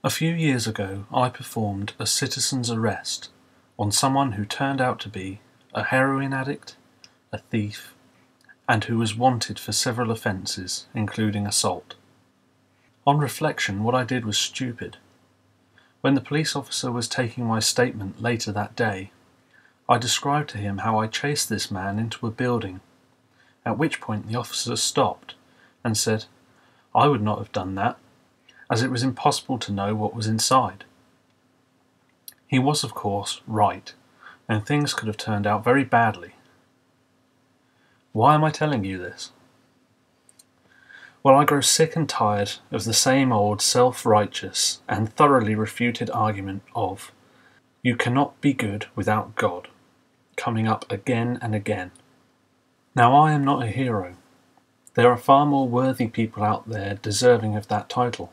A few years ago, I performed a citizen's arrest on someone who turned out to be a heroin addict, a thief, and who was wanted for several offences, including assault. On reflection, what I did was stupid. When the police officer was taking my statement later that day, I described to him how I chased this man into a building, at which point the officer stopped and said, "I would not have done that, as it was impossible to know what was inside." He was, of course, right, and things could have turned out very badly. Why am I telling you this? Well, I grow sick and tired of the same old self-righteous and thoroughly refuted argument of, "You cannot be good without God," coming up again and again. Now, I am not a hero. There are far more worthy people out there deserving of that title.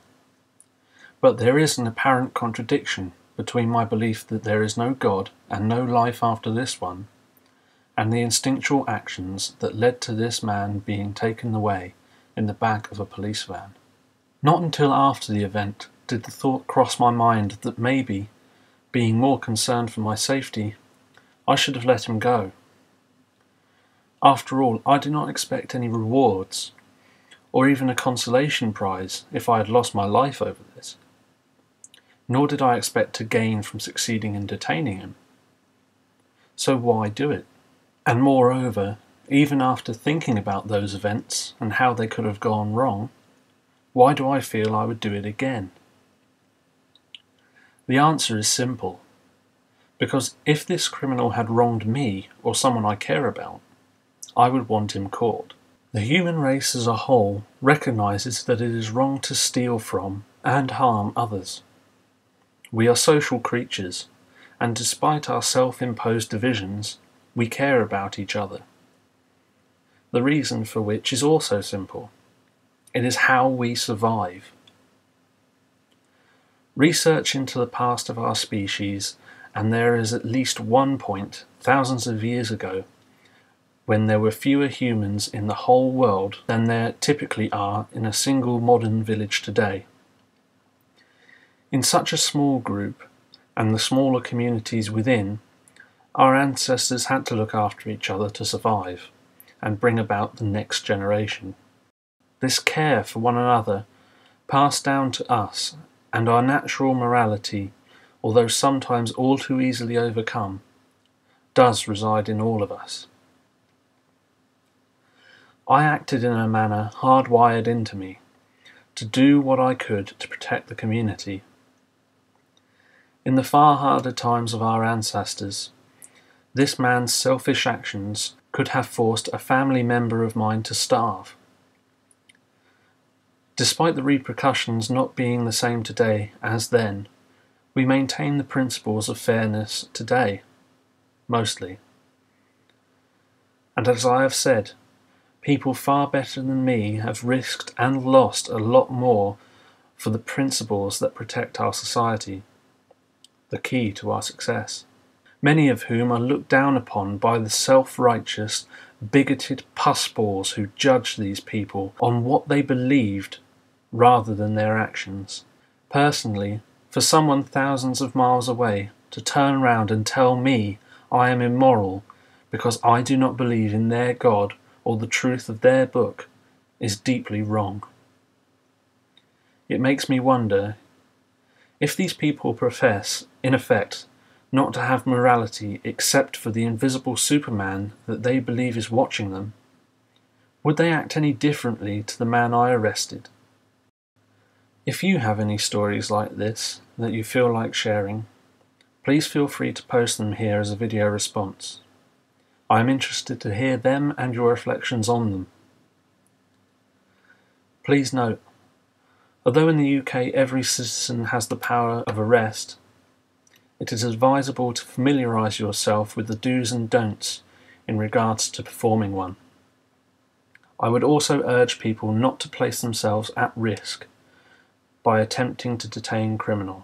But there is an apparent contradiction between my belief that there is no God and no life after this one, and the instinctual actions that led to this man being taken away in the back of a police van. Not until after the event did the thought cross my mind that maybe, being more concerned for my safety, I should have let him go. After all, I do not expect any rewards, or even a consolation prize if I had lost my life over this. Nor did I expect to gain from succeeding in detaining him. So why do it? And moreover, even after thinking about those events and how they could have gone wrong, why do I feel I would do it again? The answer is simple. Because if this criminal had wronged me or someone I care about, I would want him caught. The human race as a whole recognizes that it is wrong to steal from and harm others. We are social creatures, and despite our self-imposed divisions, we care about each other. The reason for which is also simple. It is how we survive. Research into the past of our species, and there is at least one point, thousands of years ago, when there were fewer humans in the whole world than there typically are in a single modern village today. In such a small group, and the smaller communities within, our ancestors had to look after each other to survive, and bring about the next generation. This care for one another, passed down to us, and our natural morality, although sometimes all too easily overcome, does reside in all of us. I acted in a manner hardwired into me, to do what I could to protect the community. In the far harder times of our ancestors, this man's selfish actions could have forced a family member of mine to starve. Despite the repercussions not being the same today as then, we maintain the principles of fairness today, mostly. And as I have said, people far better than me have risked and lost a lot more for the principles that protect our society, the key to our success. Many of whom are looked down upon by the self-righteous, bigoted pussballs who judge these people on what they believed rather than their actions. Personally, for someone thousands of miles away to turn round and tell me I am immoral because I do not believe in their God or the truth of their book is deeply wrong. It makes me wonder, if these people profess, in effect, not to have morality except for the invisible Superman that they believe is watching them, would they act any differently to the man I arrested? If you have any stories like this that you feel like sharing, please feel free to post them here as a video response. I am interested to hear them and your reflections on them. Please note, although in the UK every citizen has the power of arrest, it is advisable to familiarise yourself with the do's and don'ts in regards to performing one. I would also urge people not to place themselves at risk by attempting to detain criminals.